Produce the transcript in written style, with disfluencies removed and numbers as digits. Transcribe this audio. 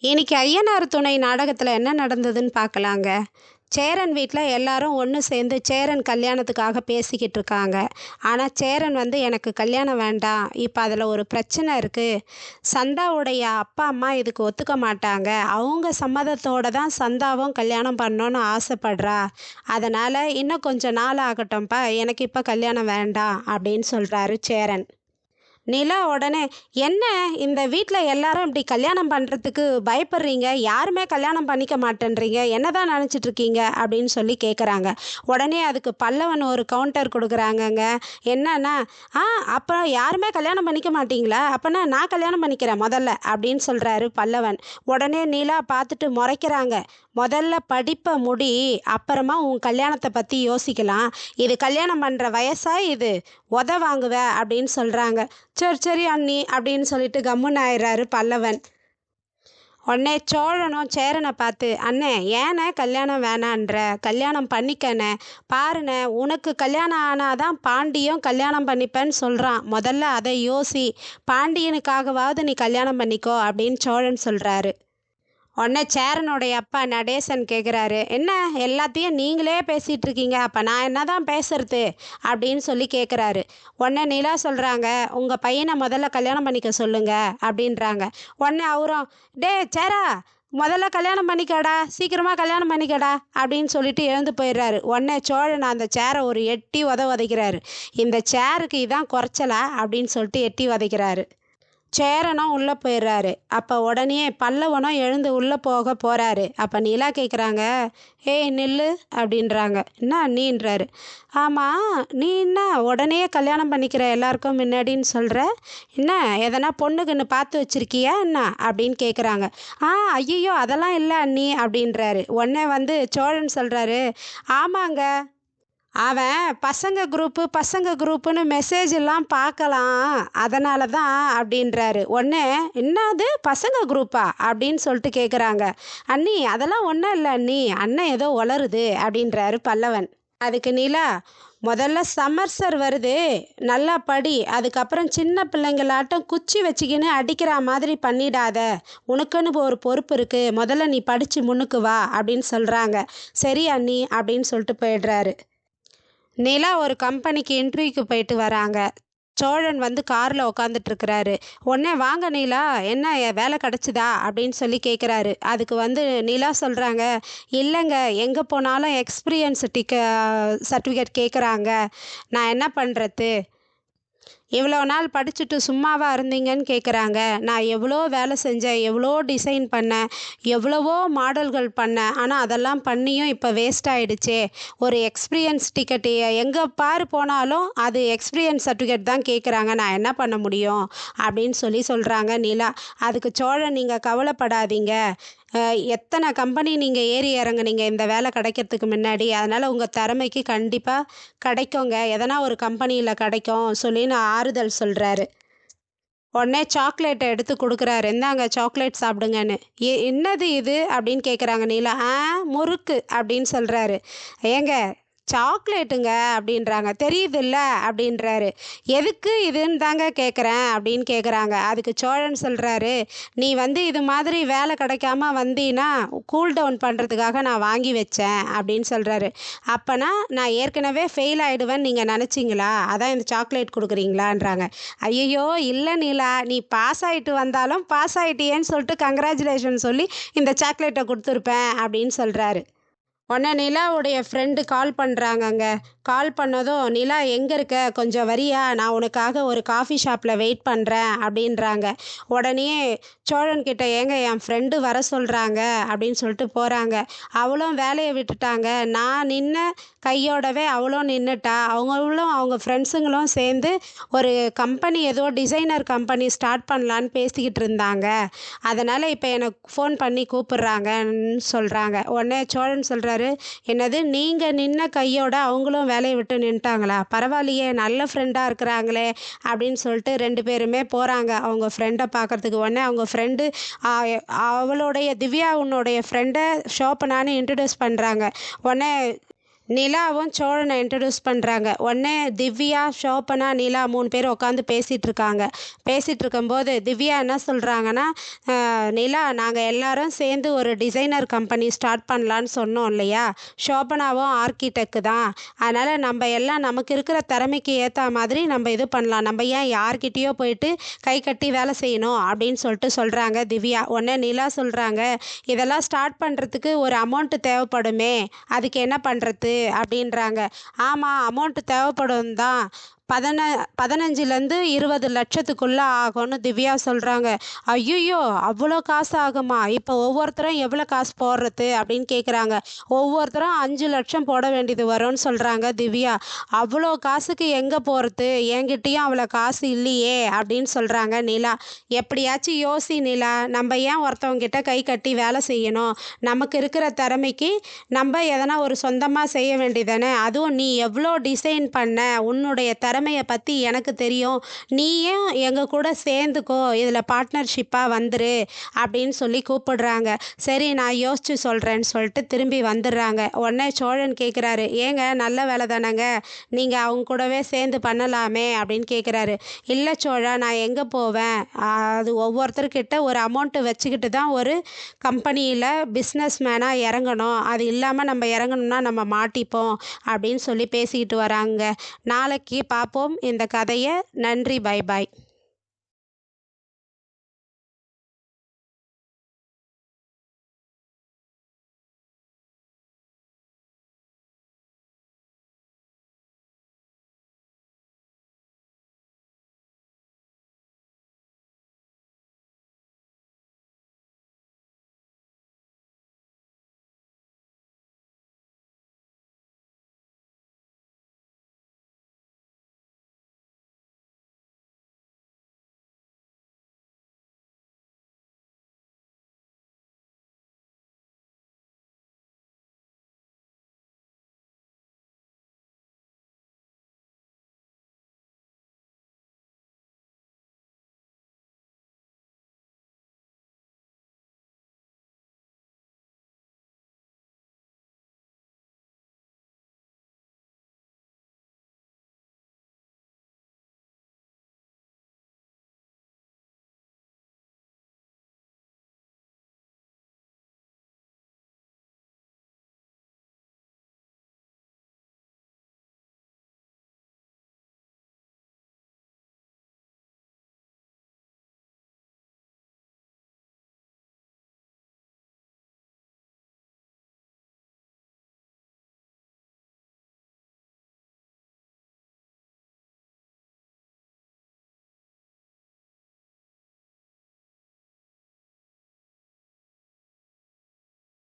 இன்னைக்கு ஐயனார் துணை நாடகத்தில் என்ன நடந்ததுன்னு பார்க்கலாங்க. சேரன் வீட்டில் எல்லாரும் ஒன்று சேர்ந்து சேரன் கல்யாணத்துக்காக பேசிக்கிட்டு இருக்காங்க. ஆனால் சேரன் வந்து எனக்கு கல்யாணம் வேண்டாம், இப்போ அதில் ஒரு பிரச்சனை இருக்குது. சந்தாவுடைய அப்பா அம்மா இதுக்கு ஒத்துக்க மாட்டாங்க. அவங்க சம்மதத்தோடு தான் சந்தாவும் கல்யாணம் பண்ணணும்னு ஆசைப்படுறா. அதனால் இன்னும் கொஞ்சம் நாள் ஆகட்டும்ப்பா, எனக்கு இப்போ கல்யாணம் வேண்டாம் அப்படின்னு சொல்கிறாரு சேரன். நிலா உடனே, "என்ன இந்த வீட்டில் எல்லாரும் இப்படி கல்யாணம் பண்ணுறதுக்கு பயப்படுறீங்க, யாருமே கல்யாணம் பண்ணிக்க மாட்டேன்றீங்க, என்னதான் நினச்சிட்டு இருக்கீங்க?" அப்படின்னு சொல்லி கேட்குறாங்க. உடனே அதுக்கு பல்லவன் ஒரு கவுண்டர் கொடுக்குறாங்கங்க. என்னன்னா, "ஆ, அப்போ யாருமே கல்யாணம் பண்ணிக்க மாட்டீங்களா? அப்போனா நான் கல்யாணம் பண்ணிக்கிறேன் முதல்ல" அப்படின்னு சொல்கிறாரு பல்லவன். உடனே நிலா பார்த்துட்டு முறைக்கிறாங்க. "முதல்ல படிப்பை முடி, அப்புறமா உன் கல்யாணத்தை பற்றி யோசிக்கலாம். இது கல்யாணம் பண்ணுற வயசா இது? வாங்குவ" அப்படின்னு சொல்கிறாங்க. "சரி சரி அண்ணி" அப்படின்னு சொல்லிட்டு கம்முன்னு ஆயிடுறாரு பல்லவன். உடனே சோழனும் சேரனை பார்த்து, "அண்ணே, ஏண்ணே கல்யாணம் வேணான்ற? கல்யாணம் பண்ணிக்கண்ணே. பாருண்ணே, உனக்கு கல்யாணம் ஆனாதான் பாண்டியும் கல்யாணம் பண்ணிப்பேன்னு சொல்கிறான். முதல்ல அதை யோசி. பாண்டியனுக்காகவாவது நீ கல்யாணம் பண்ணிக்கோ" அப்படின்னு சோழன் சொல்கிறாரு. உடனே சேரனுடைய அப்பா நடேசன் கேட்குறாரு, "என்ன எல்லாத்தையும் நீங்களே பேசிகிட்டு இருக்கீங்க, அப்போ நான் என்ன தான் பேசுறது?" அப்படின்னு சொல்லி கேட்குறாரு. உடனே நிலா சொல்கிறாங்க, "உங்கள் பையனை முதல்ல கல்யாணம் பண்ணிக்க சொல்லுங்க" அப்படின்றாங்க. உடனே அவரும், "டே சேரா, முதல்ல கல்யாணம் பண்ணிக்கடா, சீக்கிரமாக கல்யாணம் பண்ணிக்கடா" அப்படின்னு சொல்லிட்டு எழுந்து போயிடுறாரு. உடனே சோழன் அந்த சேரை ஒரு எட்டி உதைக்கிறாரு. "இந்த சேருக்கு இதான் குறைச்சலா?" அப்படின்னு சொல்லிட்டு எட்டி உதைக்கிறாரு. சேரனும் உள்ளே போயிடுறாரு. அப்போ உடனே பல்லவனும் எழுந்து உள்ளே போகிறாரு. அப்போ நிலா கேட்குறாங்க, "ஏய் நில்லு" அப்படின்றாங்க. "என்ன நீன்றாரு?" "ஆமாம், நீ என்ன உடனே கல்யாணம் பண்ணிக்கிற எல்லாருக்கும் முன்னாடின்னு சொல்கிற? என்ன எதனா பொண்ணுக்குன்னு பார்த்து வச்சுருக்கியா என்ன?" அப்படின்னு கேட்குறாங்க. ஐயோ, அதெல்லாம் இல்லை அண்ணி" அப்படின்றாரு. உடனே வந்து சோழன் சொல்கிறாரு, "ஆமாங்க, அவன் பசங்க குரூப்புன்னு மெசேஜ் எல்லாம் பார்க்கலாம், அதனால தான்" அப்படின்றாரு. உடனே, "என்னது பசங்க குரூப்பா?" அப்படின்னு சொல்லிட்டு கேட்குறாங்க. "அண்ணி, அதெல்லாம் ஒன்றும் இல்லை அண்ணி, அண்ணன் ஏதோ உளறுது" அப்படின்றாரு பல்லவன். அதுக்கு நிலா, "முதல்ல சமர்சர் வருது, நல்லா படி, அதுக்கப்புறம் சின்ன பிள்ளைங்களாட்டம் குச்சி வச்சுக்கின்னு அடிக்கிற மாதிரி பண்ணிடாத, உனக்குன்னு ஒரு பொறுப்பு இருக்குது, முதல்ல நீ படித்து முன்னுக்கு வா" அப்படின்னு சொல்கிறாங்க. "சரி அண்ணி" அப்படின்னு சொல்லிட்டு போயிடுறாரு. நிலா ஒரு கம்பெனிக்கு இன்டர்வியூக்கு போயிட்டு வராங்க. சோழன் வந்து காரில் உக்காந்துட்ருக்கிறாரு. உடனே, "வாங்க நிலா, என்ன வேலை கிடச்சிதா?" அப்படின்னு சொல்லி கேட்குறாரு. அதுக்கு வந்து நிலா சொல்கிறாங்க, "இல்லைங்க, எங்கே போனாலும் எக்ஸ்பீரியன்ஸ் சர்டிஃபிகேட் கேட்குறாங்க, நான் என்ன பண்ணுறது? இவ்வளோ நாள் படிச்சுட்டு சும்மாவா இருந்தீங்கன்னு கேட்குறாங்க. நான் எவ்வளோ வேலை செஞ்சேன், எவ்வளோ டிசைன் பண்ணேன், எவ்வளவோ மாடல்கள் பண்ணேன், ஆனால் அதெல்லாம் பண்ணியும் இப்போ வேஸ்ட் ஆகிடுச்சே. ஒரு எக்ஸ்பீரியன்ஸ் டிக்கெட் எங்கே பாரு போனாலும் அது எக்ஸ்பீரியன்ஸ் சர்டிஃபிகேட் தான் கேட்குறாங்க, நான் என்ன பண்ண முடியும்?" அப்படின்னு சொல்கிறாங்க நிலா. அதுக்கு சோழன், "நீங்கள் கவலைப்படாதீங்க, எத்தனை கம்பெனி நீங்கள் ஏறி இறங்குனீங்க இந்த வேலை கிடைக்கிறதுக்கு முன்னாடி, அதனால் உங்கள் திறமைக்கு கண்டிப்பாக கிடைக்குங்க, எதனா ஒரு கம்பெனியில் கிடைக்கும்" சொல்லின்னு ஆறுதல் சொல்கிறாரு. உடனே சாக்லேட்டை எடுத்து கொடுக்குறாரு. "இந்தாங்க சாக்லேட் சாப்பிடுங்கன்னு." என்னது இது?" அப்படின்னு கேட்குறாங்க நீலா. முறுக்கு" அப்படின்னு சொல்கிறாரு. "ஏங்க, சாக்லேட்டுங்க" அப்படின்றாங்க. "தெரியுதுல்ல" அப்படின்றாரு. "எதுக்கு இதுன்னு தாங்க கேட்குறேன்" அப்படின்னு கேட்குறாங்க. அதுக்கு சோழன் சொல்கிறாரு, "நீ வந்து இது மாதிரி வேலை கிடைக்காம வந்தீன்னா கூல் டவுன் பண்ணுறதுக்காக நான் வாங்கி வச்சேன்" அப்படின்னு சொல்கிறாரு. "அப்போனா நான் ஏற்கனவே ஃபெயில் ஆகிடுவேன்னு நீங்கள் நினச்சிங்களா, அதான் இந்த சாக்லேட் கொடுக்குறீங்களான்றாங்க. "ஐயையோ இல்லை நீலா, நீ பாஸ் ஆகிட்டு வந்தாலும் பாஸ் ஆகிட்டியேன்னு சொல்லிட்டு கங்க்ராச்சுலேஷன் சொல்லி இந்த சாக்லேட்டை கொடுத்துருப்பேன்" அப்படின்னு சொல்கிறாரு. உடனே நிலாவுடைய ஃப்ரெண்டு கால் பண்ணுறாங்கங்க. கால் பண்ணதும், "நிலா எங்கே இருக்க? கொஞ்சம் வரியா? நான் உனக்காக ஒரு காஃபி ஷாப்பில் வெயிட் பண்ணுறேன்" அப்படின்றாங்க. உடனே சோழன் கிட்ட, "ஏங்க, என் ஃப்ரெண்டு வர சொல்கிறாங்க" அப்படின்னு சொல்லிட்டு போகிறாங்க. அவளும் வேலையை விட்டுட்டாங்க. நான் நின்ன கையோடவே அவளும் நின்றுட்டா. அவங்களும் அவங்க ஃப்ரெண்ட்ஸுங்களும் சேர்ந்து ஒரு கம்பெனி, ஏதோ டிசைனர் கம்பெனி ஸ்டார்ட் பண்ணலான்னு பேசிக்கிட்டு இருந்தாங்க, அதனால் இப்போ எனக்கு ஃபோன் பண்ணி கூப்பிட்றாங்கன்னு சொல்கிறாங்க. உடனே சோழன் சொல்கிறாரு, "என்னது, நீங்கள் நின்ன கையோட அவங்களும் வேலையை விட்டு நின்ட்டாங்களா? பரவாயில்லையே, நல்ல ஃப்ரெண்டாக இருக்கிறாங்களே" அப்படின்னு சொல்லிட்டு 2 பேருமே போகிறாங்க அவங்க ஃப்ரெண்டை பார்க்குறதுக்கு. உடனே அவங்க ஃப்ரெண்டு அவளுடைய திவ்யாவுன்னுடைய ஃப்ரெண்டை ஷோபனான்னு இன்ட்ரடியூஸ் பண்ணுறாங்க. உடனே நிலாவும் சோழனை இன்ட்ரடியூஸ் பண்ணுறாங்க. உடனே திவ்யா, ஷோபனா, நிலா 3 பேர் உட்காந்து பேசிகிட்டு இருக்காங்க. பேசிகிட்டு இருக்கும்போது திவ்யா என்ன சொல்கிறாங்கன்னா, நிலா நாங்கள் எல்லாரும் சேர்ந்து ஒரு டிசைனர் கம்பெனி ஸ்டார்ட் பண்ணலான்னு சொன்னோம் இல்லையா? ஷோபனாவும் ஆர்கிடெக்ட் தான். அதனால் நம்ம எல்லாம் நமக்கு இருக்கிற திறமைக்கு ஏற்ற மாதிரி நம்ம இது பண்ணலாம். நம்ம ஏன் யார்கிட்டயோ போயிட்டு கை கட்டி வேலை செய்யணும் அப்படின்னு சொல்கிறாங்க திவ்யா. உடனே நிலா சொல்கிறாங்க, இதெல்லாம் ஸ்டார்ட் பண்ணுறதுக்கு ஒரு அமௌண்ட்டு தேவைப்படுமே, அதுக்கு என்ன பண்ணுறது அப்படின்றாங்க. ஆமாம், அமௌண்ட்டு தேவைப்படும் தான். 15லேருந்து 20 லட்சத்துக்குள்ள ஆகும்னு திவ்யா சொல்கிறாங்க. ஐயோ, அவ்வளோ காசு ஆகுமா? இப்போ ஒவ்வொருத்தரும் எவ்வளோ காசு போடுறது அப்படின்னு கேட்குறாங்க. ஒவ்வொருத்தரும் 5 லட்சம் போட வேண்டியது வரும்னு சொல்கிறாங்க திவ்யா. அவ்வளோ காசுக்கு எங்கே போகிறது? என்கிட்டயும் அவ்வளோ காசு இல்லையே அப்படின்னு சொல்கிறாங்க நிலா. எப்படியாச்சும் யோசி நிலா, நம்ம ஏன் ஒருத்தவங்கிட்ட கை கட்டி வேலை செய்யணும்? நமக்கு இருக்கிற திறமைக்கு நம்ம எதனா ஒரு சொந்தமாக செய்ய வேண்டியதானே? அதுவும் நீ எவ்வளோ டிசைன் பண்ண, உன்னுடைய திறமையை பற்றி எனக்கு தெரியும். நீயும் எங்கள் கூட சேர்ந்துக்கோ, இதில் பார்ட்னர்ஷிப்பாக வந்துரு அப்படின்னு சொல்லி கூப்பிடுறாங்க. சரி, நான் யோசிச்சு சொல்கிறேன்னு சொல்லிட்டு திரும்பி வந்துடுறாங்க. உடனே சோழன் கேட்குறாரு, ஏங்க நல்ல வேலை தானேங்க, நீங்கள் அவங்க கூடவே சேர்ந்து பண்ணலாமே அப்படின்னு கேட்குறாரு. இல்லை சோழா, நான் எங்கே போவேன்? அது ஒவ்வொருத்தர்கிட்ட ஒரு அமௌண்ட்டு வச்சுக்கிட்டு தான் ஒரு கம்பெனியில் பிஸ்னஸ் மேனாக இறங்கணும். அது இல்லாமல் நம்ம இறங்கணும்னா நம்ம மாட்டிப்போம் அப்படின்னு சொல்லி பேசிக்கிட்டு வராங்க. நாளைக்கு பார்ப்போம் இந்த கதையை. நன்றி, பை பாய்.